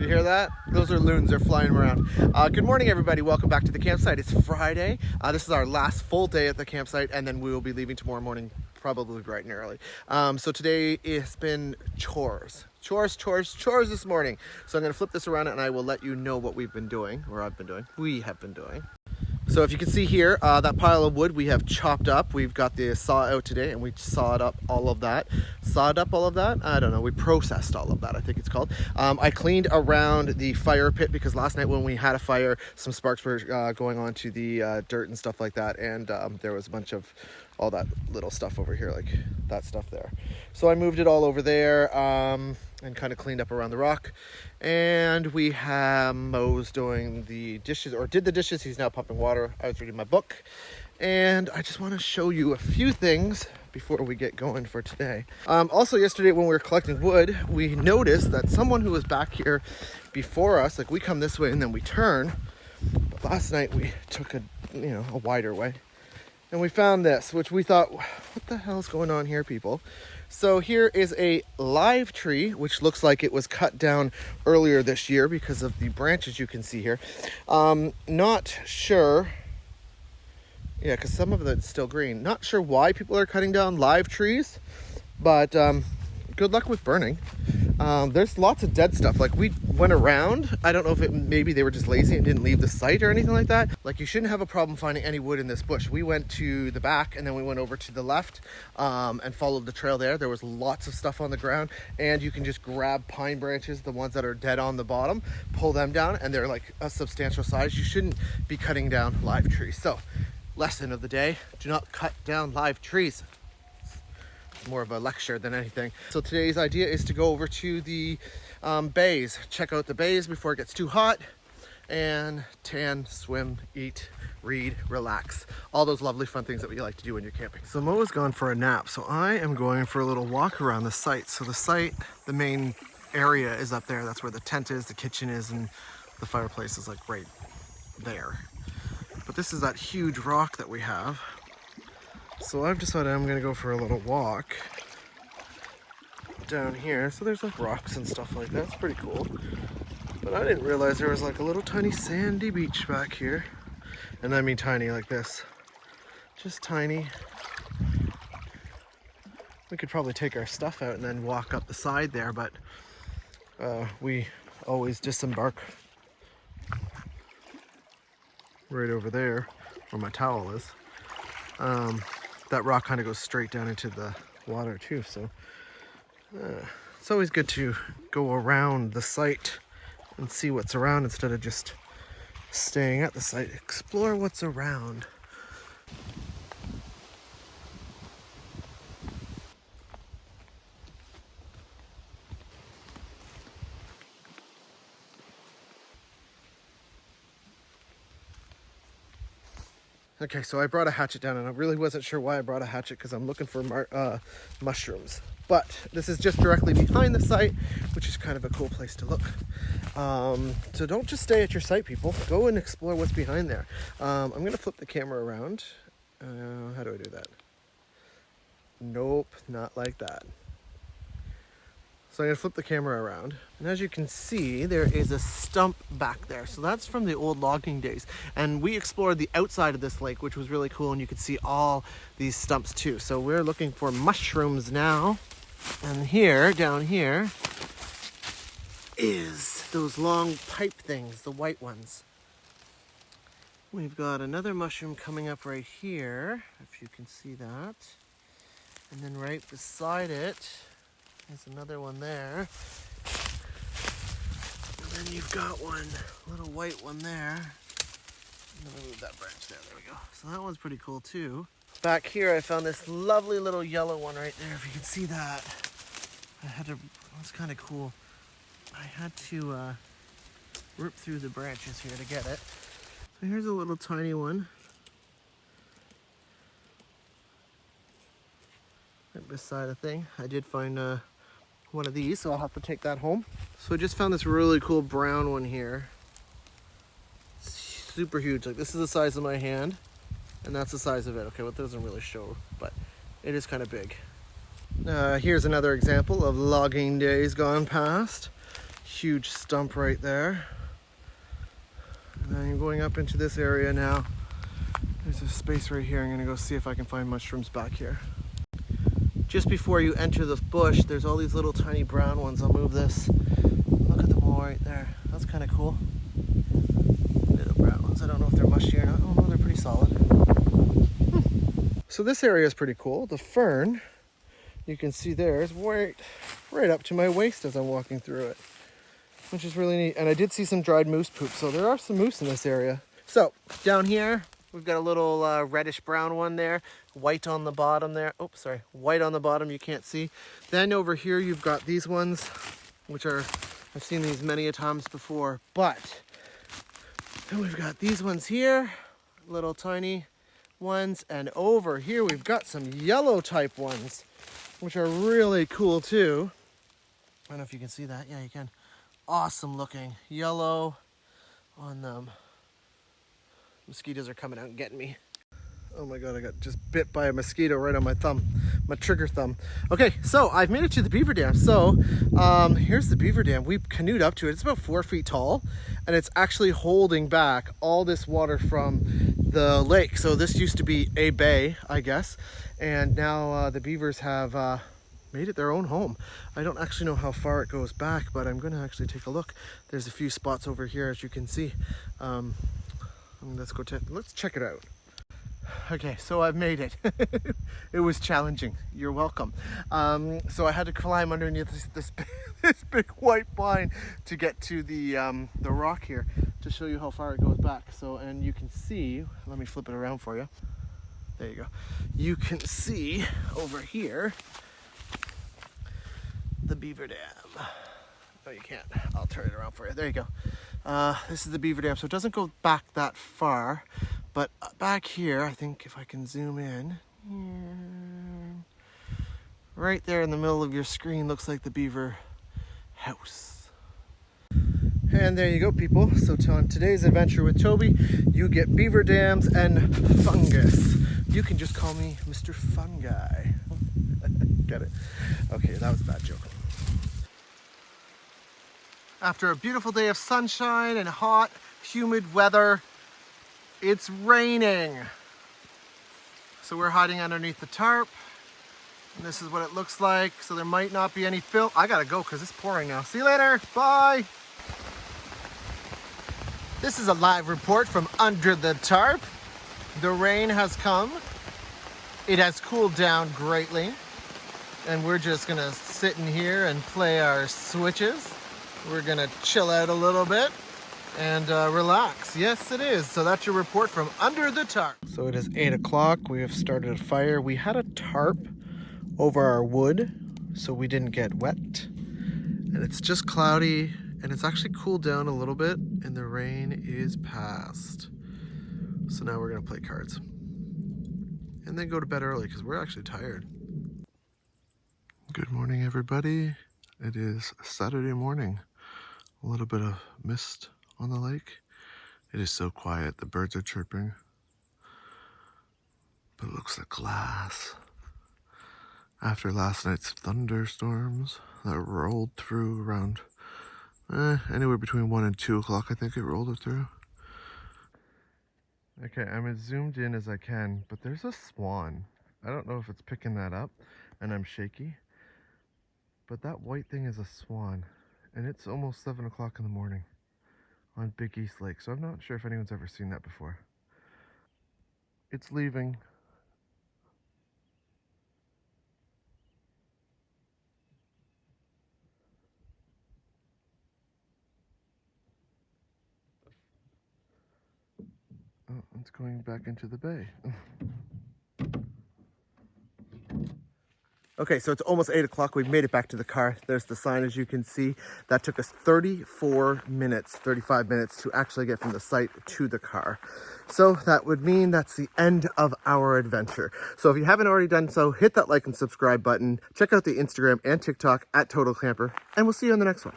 You hear that? Those are loons. They're flying around. Good morning, everybody. Welcome back to the campsite. It's Friday. This is our last full day at the campsite, and then we will be leaving tomorrow morning, probably bright and early. So today it's been chores this morning. So I'm going to flip this around and I will let you know what we've been doing, or we have been doing. So if you can see here, that pile of wood we have chopped up. We've got the saw out today and we sawed up all of that. I don't know, we processed all of that, I think it's called. I cleaned around the fire pit because last night when we had a fire, some sparks were going onto the dirt and stuff like that. And there was a bunch of all that little stuff over here, like that stuff there. So I moved it all over there and kind of cleaned up around the rock. And we have Mo's doing the dishes, or did the dishes. He's now pumping water. I was reading my book. And I just want to show you a few things before we get going for today. Also yesterday when we were collecting wood, we noticed that someone who was back here before us, like we come this way and then we turn. But last night we took a wider way. And we found this, which we thought, what the hell's going on here, people? So here is a live tree, which looks like it was cut down earlier this year because of the branches you can see here. Not sure. Yeah, because some of it's still green. Not sure why people are cutting down live trees, but good luck with burning. There's lots of dead stuff. Like we went around. I don't know if maybe they were just lazy and didn't leave the site or anything like that. Like you shouldn't have a problem finding any wood in this bush. We went to the back and then we went over to the left and followed the trail there. There was lots of stuff on the ground and you can just grab pine branches, the ones that are dead on the bottom, pull them down and they're like a substantial size. You shouldn't be cutting down live trees. So lesson of the day, do not cut down live trees. More of a lecture than anything. So today's idea is to go over to the bays, check out the bays before it gets too hot, and tan, swim, eat, read, relax. All those lovely fun things that we like to do when you're camping. So Mo is gone for a nap, so I am going for a little walk around the site. So the site, the main area is up there. That's where the tent is, the kitchen is, and the fireplace is like right there. But this is that huge rock that we have. So I've decided I'm gonna go for a little walk down here. So there's like rocks and stuff like that. It's pretty cool. But I didn't realize there was like a little tiny sandy beach back here. And I mean tiny like this. Just tiny. We could probably take our stuff out and then walk up the side there, but we always disembark right over there where my towel is. That rock kind of goes straight down into the water too, so it's always good to go around the site and see what's around instead of just staying at the site. Explore what's around. Okay, so I brought a hatchet down and I really wasn't sure why I brought a hatchet because I'm looking for mushrooms. But this is just directly behind the site, which is kind of a cool place to look. So don't just stay at your site, people. Go and explore what's behind there. I'm going to flip the camera around. How do I do that? Nope, not like that. So I'm going to flip the camera around. And as you can see, there is a stump back there. So that's from the old logging days. And we explored the outside of this lake, which was really cool. And you could see all these stumps too. So we're looking for mushrooms now. And here, down here, is those long pipe things, the white ones. We've got another mushroom coming up right here, if you can see that. And then right beside it, there's another one there. And then you've got one, little white one there. I'm gonna move that branch there, there we go. So that one's pretty cool too. Back here I found this lovely little yellow one right there, if you can see that. That's kind of cool. I had to rip through the branches here to get it. So here's a little tiny one. Right beside a thing. I did find one of these, so I'll have to take that home. So I just found this really cool brown one here. It's super huge. Like this is the size of my hand, and that's the size of it. Okay, well, it doesn't really show, but it is kind of big. Here's another example of logging days gone past. huge stump right there. And I'm going up into this area now. There's a space right here. I'm gonna go see if I can find mushrooms back here. Just before you enter the bush, there's all these little tiny brown ones. I'll move this. Look at them all right there. That's kind of cool. Little brown ones. I don't know if they're mushy or not. Oh no, they're pretty solid. So this area is pretty cool. The fern, you can see there, is right up to my waist as I'm walking through it, which is really neat. And I did see some dried moose poop, so there are some moose in this area. So down here, we've got a little reddish brown one there, white on the bottom there. Oh, sorry, white on the bottom, you can't see. Then over here, you've got these ones, which are, I've seen these many a times before, but then we've got these ones here, little tiny ones. And over here, we've got some yellow type ones, which are really cool too. I don't know if you can see that. Yeah, you can. Awesome looking yellow on them. Mosquitoes are coming out and getting me. Oh my God, I got just bit by a mosquito right on my thumb, my trigger thumb. Okay, so I've made it to the Beaver Dam. So here's the Beaver Dam. We canoed up to it. It's about 4 feet tall, and it's actually holding back all this water from the lake. So this used to be a bay, I guess, and now the beavers have made it their own home. I don't actually know how far it goes back, but I'm gonna actually take a look. There's a few spots over here, as you can see. Let's check it out. Okay, so I've made it. It was challenging. You're welcome. So I had to climb underneath this big white pine to get to the rock here to show you how far it goes back. So, and you can see, let me flip it around for you. There you go. You can see over here the Beaver Dam. No, you can't. I'll turn it around for you. There you go. This is the Beaver Dam. So it doesn't go back that far, but back here, I think if I can zoom in, right there in the middle of your screen looks like the beaver house. And there you go, people. So on today's adventure with Toby, you get beaver dams and fungus. You can just call me Mr. Fun Guy. Get it? Okay, that was a bad joke. After a beautiful day of sunshine and hot, humid weather, it's raining. So we're hiding underneath the tarp, and this is what it looks like. So there might not be any film. I gotta go because it's pouring now. See you later, bye. This is a live report from under the tarp. The rain has come. It has cooled down greatly, and we're just gonna sit in here and play our switches. We're gonna chill out a little bit and relax. Yes, it is. So that's your report from under the tarp. So it is 8 o'clock. We have started a fire. We had a tarp over our wood so we didn't get wet. And it's just cloudy, and it's actually cooled down a little bit, and the rain is past. So now we're gonna play cards and then go to bed early because we're actually tired. Good morning, everybody. It is Saturday morning. A little bit of mist on the lake. It is so quiet. The birds are chirping, but it looks like glass. After last night's thunderstorms that rolled through around anywhere between 1 and 2 o'clock, I think it rolled it through. Okay, I'm as zoomed in as I can, but there's a swan. I don't know if it's picking that up, and I'm shaky, but that white thing is a swan, and it's almost 7 o'clock in the morning on Big East Lake, so I'm not sure if anyone's ever seen that before. It's leaving. Oh, it's going back into the bay. Okay, so it's almost 8 o'clock. We've made it back to the car. There's the sign, as you can see. That took us 35 minutes to actually get from the site to the car. So that would mean that's the end of our adventure. So if you haven't already done so, hit that like and subscribe button. Check out the Instagram and TikTok at Total Camper, and we'll see you on the next one.